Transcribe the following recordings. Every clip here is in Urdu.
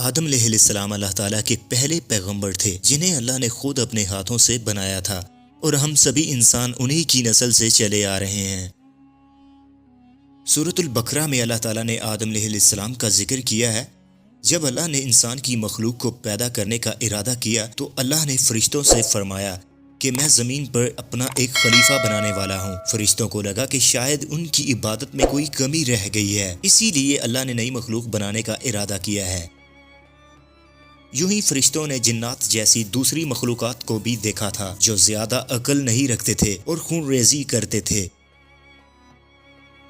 آدم علیہ السلام اللہ تعالیٰ کے پہلے پیغمبر تھے جنہیں اللہ نے خود اپنے ہاتھوں سے بنایا تھا، اور ہم سبھی انسان انہی کی نسل سے چلے آ رہے ہیں۔ سورۃ البقرہ میں اللہ تعالیٰ نے آدم علیہ السلام کا ذکر کیا ہے۔ جب اللہ نے انسان کی مخلوق کو پیدا کرنے کا ارادہ کیا تو اللہ نے فرشتوں سے فرمایا کہ میں زمین پر اپنا ایک خلیفہ بنانے والا ہوں۔ فرشتوں کو لگا کہ شاید ان کی عبادت میں کوئی کمی رہ گئی ہے، اسی لیے اللہ نے نئی مخلوق بنانے کا ارادہ کیا ہے۔ یوں ہی فرشتوں نے جنات جیسی دوسری مخلوقات کو بھی دیکھا تھا جو زیادہ عقل نہیں رکھتے تھے اور خون ریزی کرتے تھے۔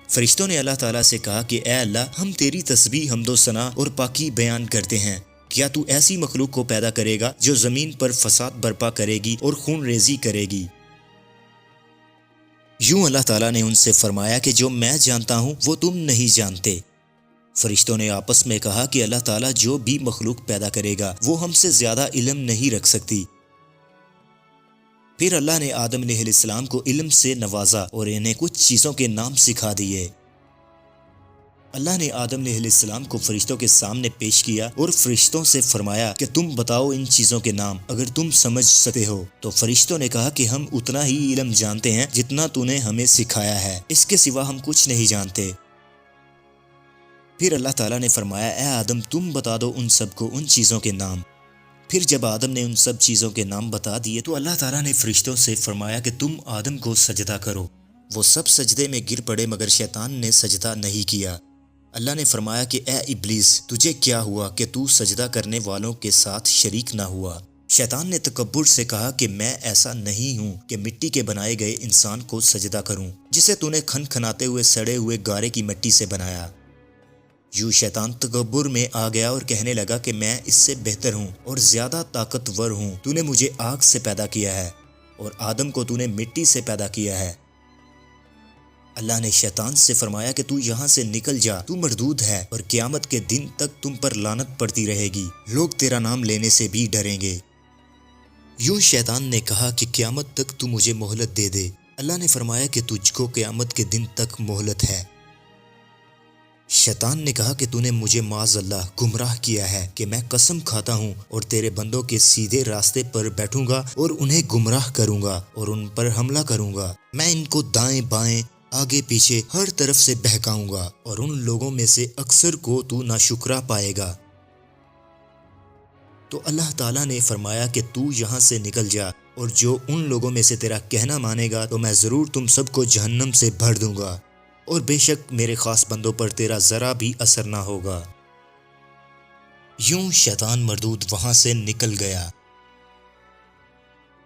فرشتوں نے اللہ تعالیٰ سے کہا کہ اے اللہ، ہم تیری تسبیح، حمد و ثنا اور پاکی بیان کرتے ہیں۔ کیا تو ایسی مخلوق کو پیدا کرے گا جو زمین پر فساد برپا کرے گی اور خون ریزی کرے گی؟ یوں اللہ تعالیٰ نے ان سے فرمایا کہ جو میں جانتا ہوں وہ تم نہیں جانتے۔ فرشتوں نے آپس میں کہا کہ اللہ تعالیٰ جو بھی مخلوق پیدا کرے گا وہ ہم سے زیادہ علم نہیں رکھ سکتی۔ پھر اللہ نے آدم علیہ السلام کو علم سے نوازا اور انہیں کچھ چیزوں کے نام سکھا دیے۔ اللہ نے آدم علیہ السلام کو فرشتوں کے سامنے پیش کیا اور فرشتوں سے فرمایا کہ تم بتاؤ ان چیزوں کے نام اگر تم سمجھ سکتے ہو۔ تو فرشتوں نے کہا کہ ہم اتنا ہی علم جانتے ہیں جتنا تو نے ہمیں سکھایا ہے، اس کے سوا ہم کچھ نہیں جانتے۔ پھر اللہ تعالیٰ نے فرمایا اے آدم، تم بتا دو ان سب کو ان چیزوں کے نام۔ پھر جب آدم نے ان سب چیزوں کے نام بتا دیے تو اللہ تعالیٰ نے فرشتوں سے فرمایا کہ تم آدم کو سجدہ کرو۔ وہ سب سجدے میں گر پڑے مگر شیطان نے سجدہ نہیں کیا۔ اللہ نے فرمایا کہ اے ابلیس، تجھے کیا ہوا کہ تو سجدہ کرنے والوں کے ساتھ شریک نہ ہوا؟ شیطان نے تکبر سے کہا کہ میں ایسا نہیں ہوں کہ مٹی کے بنائے گئے انسان کو سجدہ کروں جسے تو نے کھن کھناتے ہوئے سڑے ہوئے گارے کی مٹی سے بنایا۔ یوں شیطان تکبر میں آ گیا اور کہنے لگا کہ میں اس سے بہتر ہوں اور زیادہ طاقتور ہوں، تو نے مجھے آگ سے پیدا کیا ہے اور آدم کو تو نے مٹی سے پیدا کیا ہے۔ اللہ نے شیطان سے فرمایا کہ تو یہاں سے نکل جا، تو مردود ہے اور قیامت کے دن تک تم پر لعنت پڑتی رہے گی، لوگ تیرا نام لینے سے بھی ڈریں گے۔ یوں شیطان نے کہا کہ قیامت تک تو مجھے مہلت دے دے۔ اللہ نے فرمایا کہ تجھ کو قیامت کے دن تک مہلت ہے۔ شیطان نے کہا کہ تو نے مجھے معاذ اللہ گمراہ کیا ہے کہ میں قسم کھاتا ہوں اور تیرے بندوں کے سیدھے راستے پر بیٹھوں گا اور انہیں گمراہ کروں گا اور ان پر حملہ کروں گا۔ میں ان کو دائیں بائیں آگے پیچھے ہر طرف سے بہکاؤں گا اور ان لوگوں میں سے اکثر کو تو ناشکرا پائے گا۔ تو اللہ تعالیٰ نے فرمایا کہ تو یہاں سے نکل جا، اور جو ان لوگوں میں سے تیرا کہنا مانے گا تو میں ضرور تم سب کو جہنم سے بھر دوں گا، اور بے شک میرے خاص بندوں پر تیرا ذرا بھی اثر نہ ہوگا۔ یوں شیطان مردود وہاں سے نکل گیا۔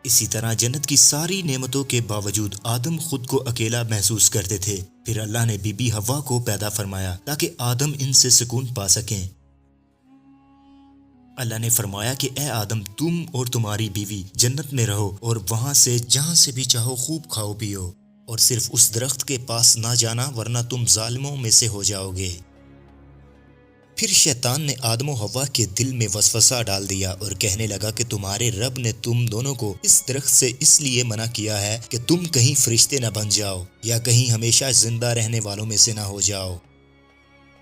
اسی طرح جنت کی ساری نعمتوں کے باوجود آدم خود کو اکیلا محسوس کرتے تھے۔ پھر اللہ نے بی بی حوا کو پیدا فرمایا تاکہ آدم ان سے سکون پا سکیں۔ اللہ نے فرمایا کہ اے آدم، تم اور تمہاری بیوی جنت میں رہو اور وہاں سے جہاں سے بھی چاہو خوب کھاؤ پیو، اور صرف اس درخت کے پاس نہ جانا ورنہ تم ظالموں میں سے ہو جاؤ گے۔ پھر شیطان نے آدم و حوا کے دل میں وسوسہ ڈال دیا اور کہنے لگا کہ تمہارے رب نے تم دونوں کو اس درخت سے اس لیے منع کیا ہے کہ تم کہیں فرشتے نہ بن جاؤ یا کہیں ہمیشہ زندہ رہنے والوں میں سے نہ ہو جاؤ۔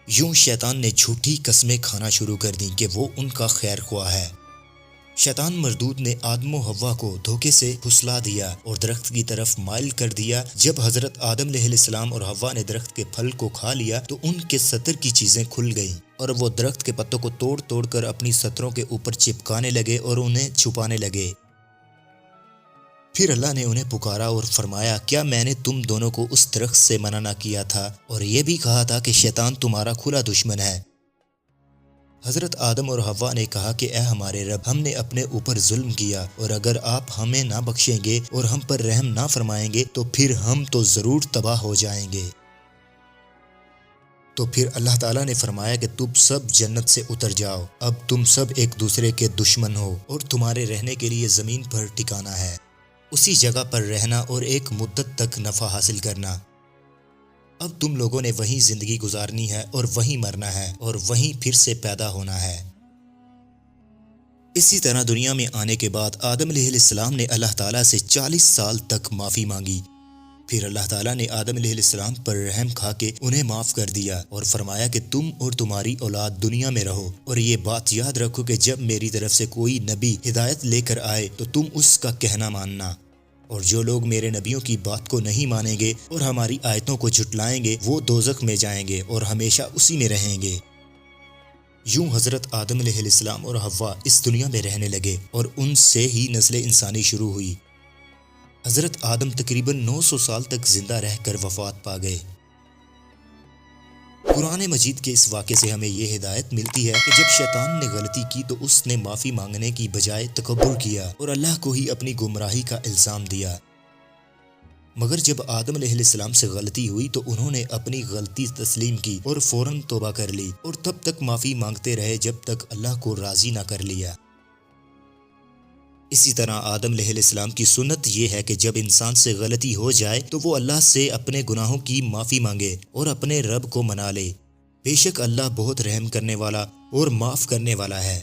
یوں شیطان نے جھوٹی قسمیں کھانا شروع کر دیں کہ وہ ان کا خیر خواہ ہے۔ شیطان مردود نے آدم و حوا کو دھوکے سے پھسلا دیا اور درخت کی طرف مائل کر دیا۔ جب حضرت آدم علیہ السلام اور حوا نے درخت کے پھل کو کھا لیا تو ان کے سطر کی چیزیں کھل گئیں، اور وہ درخت کے پتوں کو توڑ توڑ کر اپنی سطروں کے اوپر چپکانے لگے اور انہیں چھپانے لگے۔ پھر اللہ نے انہیں پکارا اور فرمایا کیا میں نے تم دونوں کو اس درخت سے منع نہ کیا تھا، اور یہ بھی کہا تھا کہ شیطان تمہارا کھلا دشمن ہے؟ حضرت آدم اور حوا نے کہا کہ اے ہمارے رب، ہم نے اپنے اوپر ظلم کیا، اور اگر آپ ہمیں نہ بخشیں گے اور ہم پر رحم نہ فرمائیں گے تو پھر ہم تو ضرور تباہ ہو جائیں گے۔ تو پھر اللہ تعالیٰ نے فرمایا کہ تم سب جنت سے اتر جاؤ، اب تم سب ایک دوسرے کے دشمن ہو اور تمہارے رہنے کے لیے زمین پر ٹھکانا ہے، اسی جگہ پر رہنا اور ایک مدت تک نفع حاصل کرنا۔ اب تم لوگوں نے وہیں زندگی گزارنی ہے اور وہیں مرنا ہے اور وہیں پھر سے پیدا ہونا ہے۔ اسی طرح دنیا میں آنے کے بعد آدم علیہ السلام نے اللہ تعالیٰ سے 40 سال تک معافی مانگی۔ پھر اللہ تعالیٰ نے آدم علیہ السلام پر رحم کھا کے انہیں معاف کر دیا اور فرمایا کہ تم اور تمہاری اولاد دنیا میں رہو، اور یہ بات یاد رکھو کہ جب میری طرف سے کوئی نبی ہدایت لے کر آئے تو تم اس کا کہنا ماننا، اور جو لوگ میرے نبیوں کی بات کو نہیں مانیں گے اور ہماری آیتوں کو جھٹلائیں گے وہ دوزخ میں جائیں گے اور ہمیشہ اسی میں رہیں گے۔ یوں حضرت آدم علیہ السلام اور حوا اس دنیا میں رہنے لگے اور ان سے ہی نسل انسانی شروع ہوئی۔ حضرت آدم تقریباً 900 سال تک زندہ رہ کر وفات پا گئے۔ قرآن مجید کے اس واقعے سے ہمیں یہ ہدایت ملتی ہے کہ جب شیطان نے غلطی کی تو اس نے معافی مانگنے کی بجائے تکبر کیا اور اللہ کو ہی اپنی گمراہی کا الزام دیا۔ مگر جب آدم علیہ السلام سے غلطی ہوئی تو انہوں نے اپنی غلطی تسلیم کی اور فوراً توبہ کر لی، اور تب تک معافی مانگتے رہے جب تک اللہ کو راضی نہ کر لیا۔ اسی طرح آدم علیہ السلام کی سنت یہ ہے کہ جب انسان سے غلطی ہو جائے تو وہ اللہ سے اپنے گناہوں کی معافی مانگے اور اپنے رب کو منا لے۔ بے شک اللہ بہت رحم کرنے والا اور معاف کرنے والا ہے۔